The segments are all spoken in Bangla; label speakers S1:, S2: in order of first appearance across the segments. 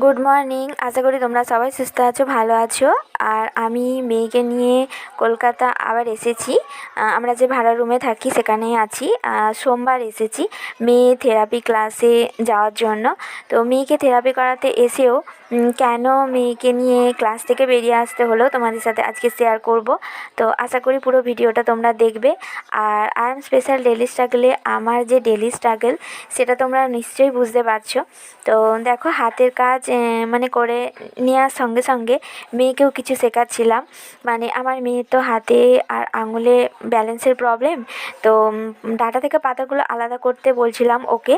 S1: Good morning. আশা করি তোমরা সবাই সুস্থ আছো, ভালো আছো। আর আমি মেয়েকে নিয়ে কলকাতা আবার এসেছি। আমরা যে ভাড়া রুমে থাকি সেখানেই আছি। সোমবার এসেছি মেয়ে থেরাপি ক্লাসে যাওয়ার জন্য। তো মেয়েকে থেরাপি করাতে এসেও কেন মেয়েকে নিয়ে ক্লাস থেকে বেরিয়ে আসতে হলো তোমাদের সাথে আজকে শেয়ার করব। তো আশা করি পুরো ভিডিওটা তোমরা দেখবে। আর আই এম স্পেশাল ডেলি স্ট্রাগলে আমার যে ডেলি স্ট্রাগল সেটা তোমরা নিশ্চয়ই বুঝতে পারছো। তো দেখো, হাতের কাজ মানে করে নেওয়ার সঙ্গে সঙ্গে মেয়েকেও কিছু শেখাচ্ছিলাম। মানে আমার মেয়ের তো হাতে আর আঙুলে ব্যালেন্সের প্রবলেম। তো ডাটা থেকে পাতাগুলো আলাদা করতে বলছিলাম ওকে।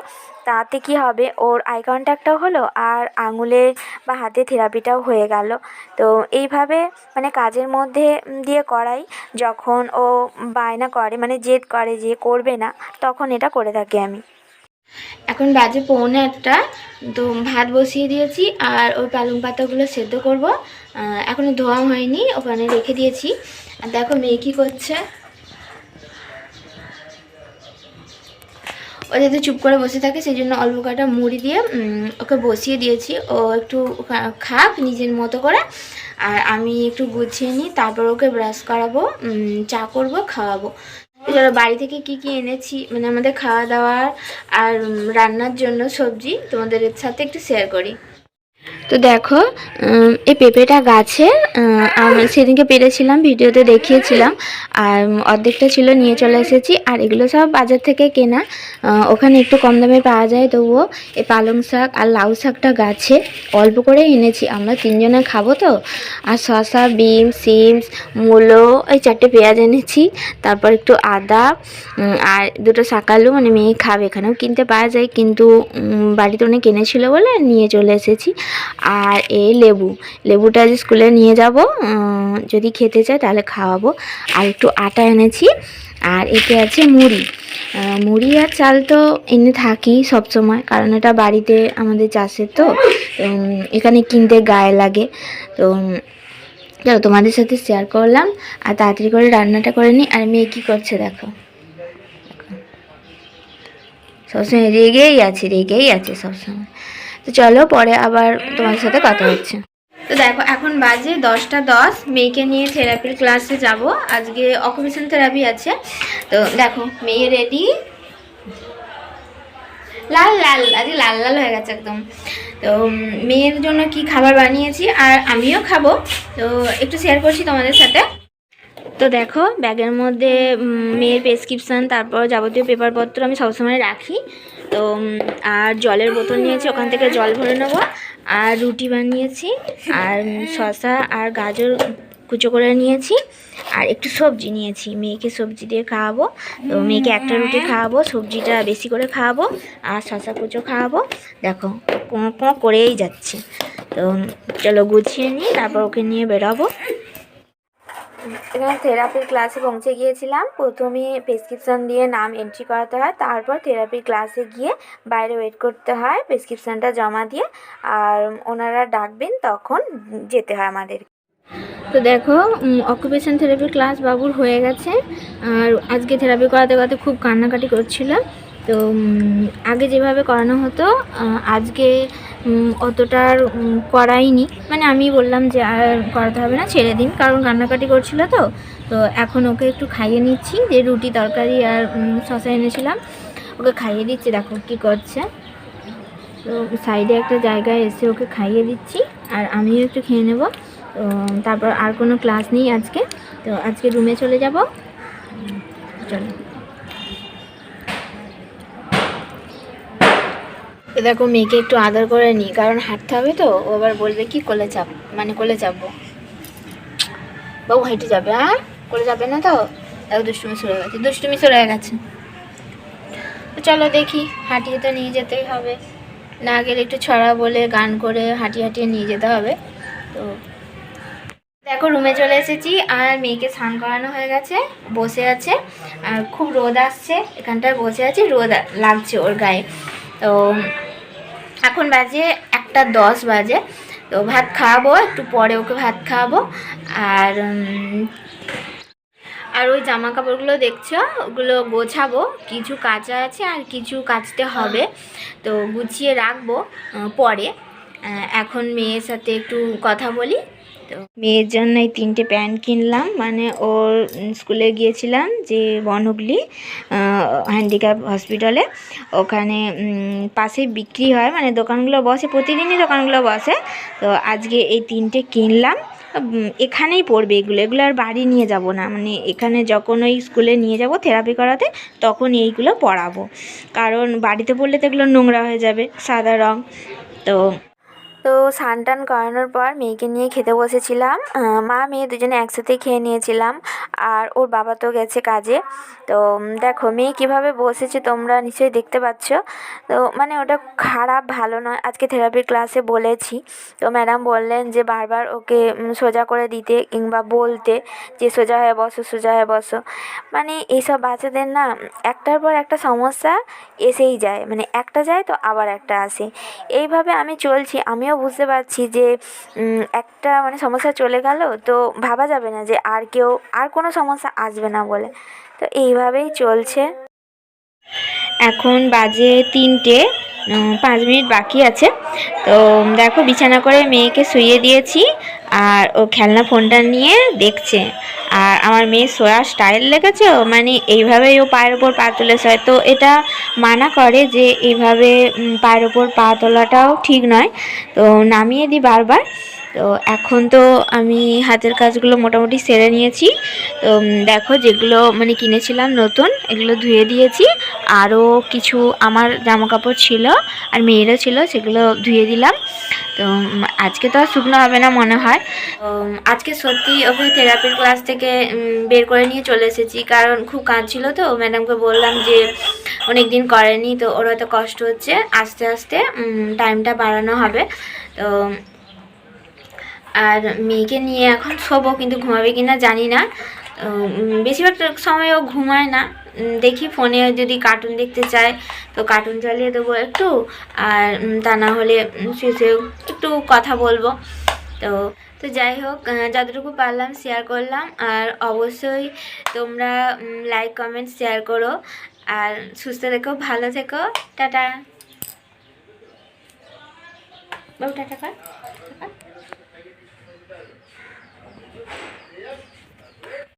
S1: তাতে কি হবে, ওর আই কন্ট্যাক্টটাও হলো আর আঙুলের বা হাতে থেরাপিটাও হয়ে গেল। তো এইভাবে মানে কাজের মধ্যে দিয়ে করাই, যখন ও বায়না করে মানে জেদ করে যে করবে না, তখন এটা করে থাকি আমি। এখন বাজে 1:45। তো ভাত বসিয়ে দিয়েছি আর ওই পালং পাতাগুলো সেদ্ধ করব। এখনও ধোয়া হয়নি, ওখানে রেখে দিয়েছি। আর দেখো মেয়ে কী করছে। ও যাতে চুপ করে বসে থাকে সেই জন্য অল্প কটা মুড়ি দিয়ে ওকে বসিয়ে দিয়েছি। ও একটু খাক নিজের মতো করে, আর আমি একটু গুছিয়ে নিই, তারপর ওকে ব্রাশ করাবো, চা করব, খাওয়াবো। চলো বাড়ি থেকে কি কি এনেছি মানে আমাদের খাওয়া দাওয়ার আর রান্নার জন্য সবজি তোমাদের সাথে একটু শেয়ার করি। তো দেখো, এই পেঁপেটা গাছে সেদিনকে পেরেছিলাম, ভিডিওতে দেখিয়েছিলাম। আর অর্ধেকটা ছিল, নিয়ে চলে এসেছি। আর এগুলো সব বাজার থেকে কেনা, ওখানে একটু কম দামে পাওয়া যায়। তবুও এই পালং শাক আর লাউ শাকটা গাছে অল্প করে এনেছি, আমরা 3 জনে খাবো তো। আর শসা, বিম, সিমস, মূলো, এই 4টে পেঁয়াজ এনেছি। তারপর একটু আদা আর 2টো শাকালু, মানে মেয়ে খাবে। এখানেও কিনতে পাওয়া যায়, কিন্তু বাড়িতে অনেক এনেছিল বলে নিয়ে চলে এসেছি। আর এই লেবুটা যে স্কুলে নিয়ে যাব, যদি খেতে চায় তাহলে খাওয়াবো। আর একটু আটা এনেছি। আর এতে আছে মুড়ি আর চাল তো এনে থাকি সব সময়, কারণ এটা বাড়িতে আমাদের চাষের তো, এখানে কিনতে গায়ে লাগে। তো চলো তোমাদের সাথে শেয়ার করলাম। আর তাড়াতাড়ি করে রান্নাটা করে নিই। আর মেয়ে কী করছে দেখো, সবসময় রেগেই আছে সবসময়। তো চলো পরে আবার তোমাদের সাথে কথা হচ্ছে। তো দেখো এখন বাজে 10:10। মেয়েকে নিয়ে থেরাপির ক্লাসে যাব। আজকে অকুপেশন থেরাপি আছে। তো দেখো মেয়ে রেডি, লাল লাল, আজকে লাল লাল হয়ে গেছে একদম। তো মেয়ের জন্য কি খাবার বানিয়েছি আর আমিও খাবো, তো একটু শেয়ার করছি তোমাদের সাথে। তো দেখো ব্যাগের মধ্যে মেয়ের প্রেসক্রিপশান, তারপর যাবতীয় পেপারপত্র আমি সবসময় রাখি। তো আর জলের বোতল নিয়েছি, ওখান থেকে জল ভরে নেবো। আর রুটি বানিয়েছি, আর শসা আর গাজর কুচো করে নিয়েছি। আর একটু সবজি নিয়েছি, মেয়েকে সবজি দিয়ে খাওয়াবো। তো মেয়েকে একটা রুটি খাওয়াবো, সবজিটা বেশি করে খাওয়াবো, আর শসা কুচো খাওয়াবো। দেখো কোঁ করেই যাচ্ছে। তো চলো গুছিয়ে নিই, তারপর ওকে নিয়ে বেরোবো। এখানে থেরাপির ক্লাসে পৌঁছে গিয়েছিলাম। প্রথমে প্রেসক্রিপশান দিয়ে নাম এন্ট্রি করাতে হয়, তারপর থেরাপির ক্লাসে গিয়ে বাইরে ওয়েট করতে হয় প্রেসক্রিপশানটা জমা দিয়ে। আর ওনারা ডাকবেন তখন যেতে হয় আমাদের। তো দেখো অকুপেশন থেরাপির ক্লাস বাবুর হয়ে গেছে। আর আজকে থেরাপি করাতে করাতে খুব কান্নাকাটি করছিল। তো আগে যেভাবে করানো হতো আজকে অতটার করাইনি, মানে আমি বললাম যে আর করাতে হবে না, ছেড়ে দিন, কারণ কান্নাকাটি করছিল। তো তো এখন ওকে একটু খাইয়ে নিচ্ছি, যে রুটি তরকারি আর শসা এনেছিলাম, ওকে খাইয়ে দিচ্ছি। দেখো কী করছে। তো সাইডে একটা জায়গায় এসে ওকে খাইয়ে দিচ্ছি, আর আমিও একটু খেয়ে নেব। তো তারপর আর কোনো ক্লাস নেই আজকে। তো আজকে রুমে চলে যাব। চলো দেখো মেয়েকে একটু আদর করে নিই, কারণ হাঁটতে হবে তো। ও আবার বলবে কি কোলে চাপ, মানে কোলে চাপবো, বাবু হেঁটে যাবে। হ্যাঁ কোলে যাবে না তো, দেখো দুষ্টুমি সরে গেছে। তো চলো দেখি, হাঁটিয়ে তো নিয়ে যেতেই হবে, না গেলে একটু ছড়া বলে গান করে হাঁটিয়ে নিয়ে যেতে হবে। তো দেখো রুমে চলে এসেছি, আর মেয়েকে স্নান করানো হয়ে গেছে, বসে আছে। আর খুব রোদ আসছে, এখানটায় বসে আছে, রোদ লাগছে ওর গায়ে। তো এখন বাজে 1:10 বাজে। তো ভাত খাওয়াবো, একটু পরে ওকে ভাত খাওয়াবো। আর আর ওই জামা কাপড়গুলো দেখছো, ওগুলো গোছাবো, কিছু কাচা আছে আর কিছু কাচতে হবে। তো গুছিয়ে রাখবো পরে। এখন মেয়ের সাথে একটু কথা বলি। তো মেয়ের জন্য এই 3টে প্যান্ট কিনলাম, মানে ওর স্কুলে গিয়েছিলাম যে বনহুগলি হ্যান্ডিক্যাপ হসপিটালে, ওখানে পাশে বিক্রি হয়, মানে দোকানগুলো বসে, প্রতিদিনই দোকানগুলো বসে। তো আজকে এই 3টে কিনলাম। এখানেই পড়বে এগুলো আর বাড়ি নিয়ে যাব না, মানে এখানে যখন ওই স্কুলে নিয়ে যাব থেরাপি করাতে তখন এইগুলো পরাবো, কারণ বাড়িতে পড়লে তো এগুলো নোংরা হয়ে যাবে, সাদা রং। তো স্নান টান করানোর পর মেয়েকে নিয়ে খেতে বসেছিলাম। মা মেয়ে দুজনে একসাথেই খেয়ে নিয়েছিলাম, আর ওর বাবা তো গেছে কাজে। তো দেখো মেয়ে কীভাবে বসেছে, তোমরা নিশ্চয়ই দেখতে পাচ্ছ। তো মানে ওটা খারাপ ভালো নয়, আজকে থেরাপির ক্লাসে বলেছি। তো ম্যাডাম বললেন যে বারবার ওকে সোজা করে দিতে কিংবা বলতে যে সোজা হয়ে বসো, সোজা হয়ে বসো। মানে এইসব বাচ্চাদের না একটার পর একটা সমস্যা এসেই যায়, মানে একটা যায় তো আবার একটা আসে, এইভাবে আমি চলছি। আমিও বুঝতে পারছি যে একটা মানে সমস্যা চলে গেল তো ভাবা যাবে না যে আর কোনো সমস্যা আসবে না বলে। তো এইভাবেই চলছে। এখন বাজে 3টে, 5 মিনিট বাকি আছে। তো দেখো বিছানা করে মেয়েকে শুইয়ে দিয়েছি, আর ও খেলনা ফোনটা নিয়ে দেখছে। আর আমার মেয়ে শোয়ার স্টাইল লেগেছে, ও মানে এইভাবেই ও পায়ের ওপর পা তুলে শোয়। তো এটা মানা করে যে এইভাবে পায়ের ওপর পা তোলাটাও ঠিক নয়, তো নামিয়ে দিই বারবার। তো এখন তো আমি হাতের কাজগুলো মোটামুটি সেরে নিয়েছি। তো দেখো যেগুলো মানে কিনেছিলাম নতুন, এগুলো ধুয়ে দিয়েছি। আরও কিছু আমার জামা কাপড় ছিল আর মেয়েরও ছিল, সেগুলো ধুয়ে দিলাম। তো আজকে তো আর শুকনো হবে না মনে হয়। আজকে সত্যি ওকে থেরাপির ক্লাস থেকে বের করে নিয়ে চলে এসেছি, কারণ খুব কাঁদছিল। তো ম্যাডামকে বললাম যে অনেক দিন করেনি, তো ওর হয়তো কষ্ট হচ্ছে, আস্তে আস্তে টাইমটা বাড়ানো হবে। তো আর মেয়েকে নিয়ে এখন শোবো, কিন্তু ঘুমাবে কিনা জানি না। বেশিরভাগ সময় ও ঘুমায় না, দেখি ফোনে যদি কার্টুন দেখতে চায় তো কার্টুন চালিয়ে দেবো একটু, আর তা না হলে শেষেও একটু কথা বলবো। তো তো যাই হোক, যতটুকু পারলাম শেয়ার করলাম। আর অবশ্যই তোমরা লাইক কমেন্ট শেয়ার করো, আর সুস্থ থেকো, ভালো থেকো। টাটা বাবু, টাটা কর।